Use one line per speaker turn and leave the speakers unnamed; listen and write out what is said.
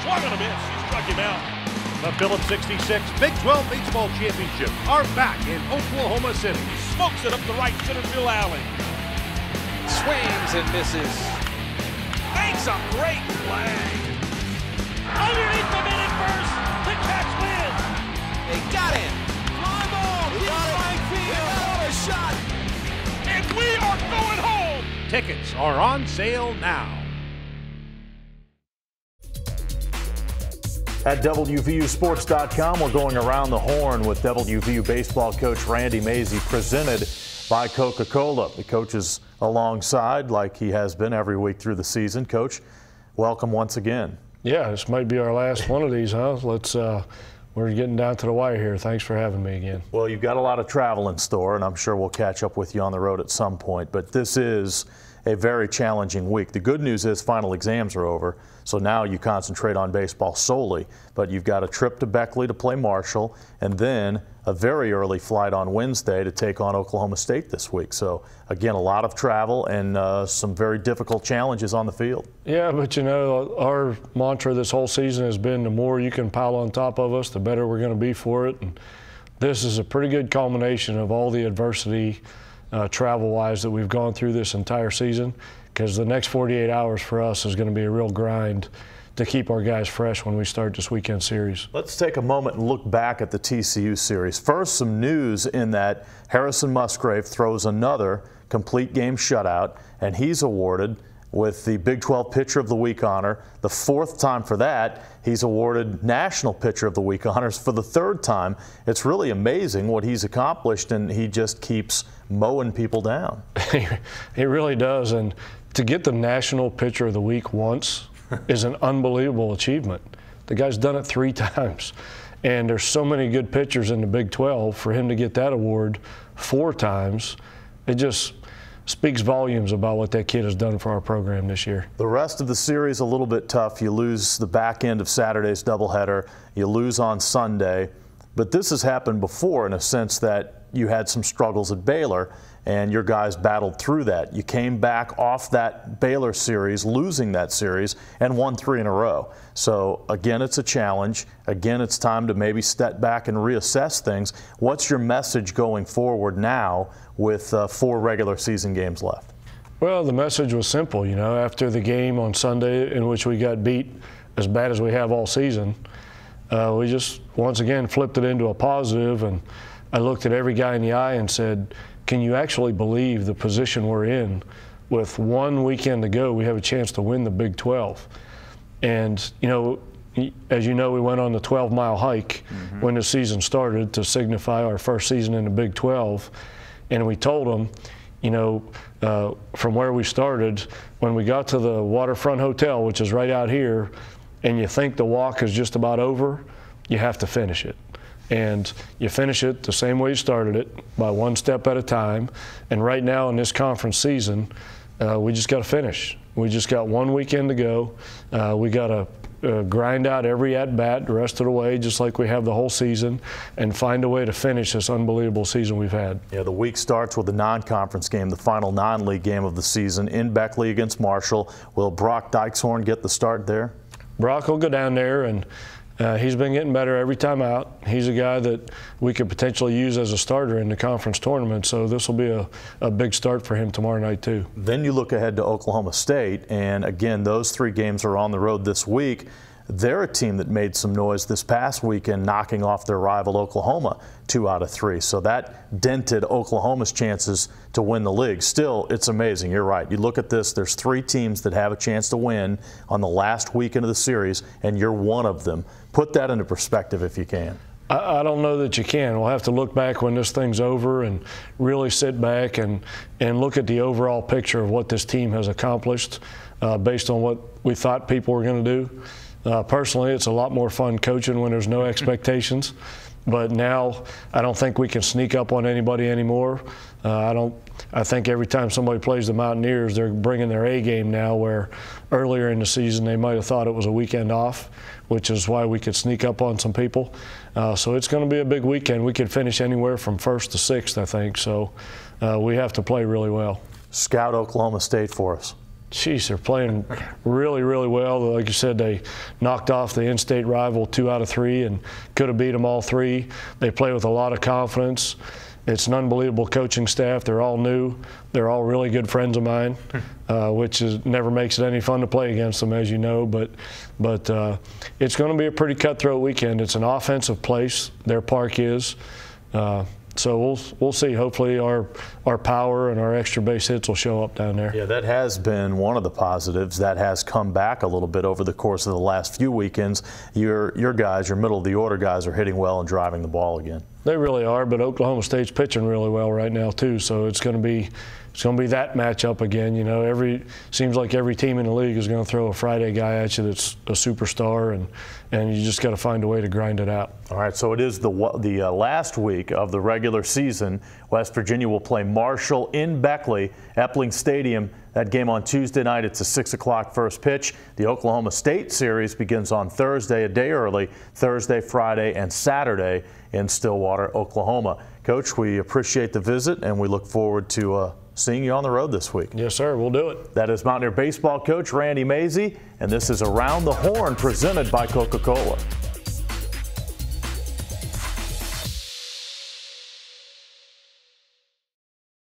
Swung and a miss. He struck him out.
The Phillips 66 Big 12 Baseball Championship are back in Oklahoma City.
Smokes it up the right center field alley.
Swings and misses.
Makes a great play. Underneath the mid at first. The catch wins.
They got him. Fly ball. Deep right field. Another shot.
And we are going home.
Tickets are on sale now. At WVUSports.com, we're going around the horn with WVU baseball coach Randy Mazey, presented by Coca-Cola. The coach is alongside like he has been every week through the season. Coach, welcome once again.
Yeah, this might be our last one of these, huh? We're getting down to the wire here. Thanks for having me again.
Well, you've got a lot of travel in store, and I'm sure we'll catch up with you on the road at some point, but this is a very challenging week. The good news is final exams are over, so now you concentrate on baseball solely, but you've got a trip to Beckley to play Marshall, and then a very early flight on Wednesday to take on Oklahoma State this week. So again, a lot of travel and some very difficult challenges on the field.
Yeah, but you know, our mantra this whole season has been the more you can pile on top of us, the better we're going to be for it. And this is a pretty good culmination of all the adversity travel-wise that we've gone through this entire season, because the next 48 hours for us is going to be a real grind to keep our guys fresh when we start this weekend series.
Let's take a moment and look back at the TCU series. First, some news in that Harrison Musgrave throws another complete game shutout, and he's awarded with the Big 12 Pitcher of the Week honor. The fourth time for that, he's awarded National Pitcher of the Week honors for the third time. It's really amazing what he's accomplished, and he just keeps mowing people down.
He really does, and to get the National Pitcher of the Week once is an unbelievable achievement. The guy's done it 3 times, and there's so many good pitchers in the Big 12. For him to get that award 4 times, it just speaks volumes about what that kid has done for our program this year.
The rest of the series a little bit tough. You lose the back end of Saturday's doubleheader. You lose on Sunday. But this has happened before in a sense that you had some struggles at Baylor, and your guys battled through that. You came back off that Baylor series, losing that series, and won 3 in a row. So, again, it's a challenge. Again, it's time to maybe step back and reassess things. What's your message going forward now with 4 regular season games left?
Well, the message was simple. You know, after the game on Sunday in which we got beat as bad as we have all season, we just once again flipped it into a positive, and I looked at every guy in the eye and said, can you actually believe the position we're in? With 1 weekend to go, we have a chance to win the Big 12. And, you know, as you know, we went on the 12-mile hike when the season started to signify our first season in the Big 12. And we told them, you know, from where we started, when we got to the Waterfront Hotel, which is right out here, and you think the walk is just about over, you have to finish it. And you finish it the same way you started it, by 1 step at a time. And right now in this conference season, we just got to finish. We just got 1 weekend to go. We got to grind out every at-bat the rest of the way, just like we have the whole season, and find a way to finish this unbelievable season we've had.
Yeah, the week starts with the non-conference game, the final non-league game of the season in Beckley against Marshall. Will Brock Dykeshorn get the start there?
Brock will go down there, and he's been getting better every time out. He's a guy that we could potentially use as a starter in the conference tournament, so this will be a big start for him tomorrow night too.
Then you look ahead to Oklahoma State, and again, those 3 games are on the road this week. They're a team that made some noise this past weekend, knocking off their rival Oklahoma 2 out of 3. So that dented Oklahoma's chances to win the league. Still, it's amazing. You're right. You look at this, there's 3 teams that have a chance to win on the last weekend of the series, and you're one of them. Put that into perspective if you can.
I don't know that you can. We'll have to look back when this thing's over and really sit back and look at the overall picture of what this team has accomplished based on what we thought people were going to do. Personally, it's a lot more fun coaching when there's no expectations. But now I don't think we can sneak up on anybody anymore. I think every time somebody plays the Mountaineers, they're bringing their A game now, where earlier in the season they might have thought it was a weekend off, which is why we could sneak up on some people. So it's going to be a big weekend. We could finish anywhere from 1st to 6th, I think. So we have to play really well.
Scout Oklahoma State for us.
Geez, they're playing really, really well. Like you said, they knocked off the in-state rival 2 out of 3 and could have beat them all 3. They play with a lot of confidence. It's an unbelievable coaching staff. They're all new. They're all really good friends of mine, which never makes it any fun to play against them, as you know. But it's going to be a pretty cutthroat weekend. It's an offensive place. Their park is. So we'll see. Hopefully our power and our extra base hits will show up down there.
Yeah, that has been one of the positives. That has come back a little bit over the course of the last few weekends. Your guys, your middle of the order guys, are hitting well and driving the ball again.
They really are, but Oklahoma State's pitching really well right now too. So it's going to be that matchup again. You know, seems like every team in the league is going to throw a Friday guy at you that's a superstar, and you just got to find a way to grind it out. All
right, so it is the last week of the regular season. West Virginia will play Marshall in Beckley, Epling Stadium. That game on Tuesday night. It's a 6 o'clock first pitch. The Oklahoma State series begins on Thursday, a day early, Thursday, Friday, and Saturday in Stillwater, Oklahoma. Coach, we appreciate the visit, and we look forward to seeing you on the road this week.
Yes, sir. We'll do it.
That is Mountaineer baseball coach Randy Mazey, and this is Around the Horn presented by Coca-Cola.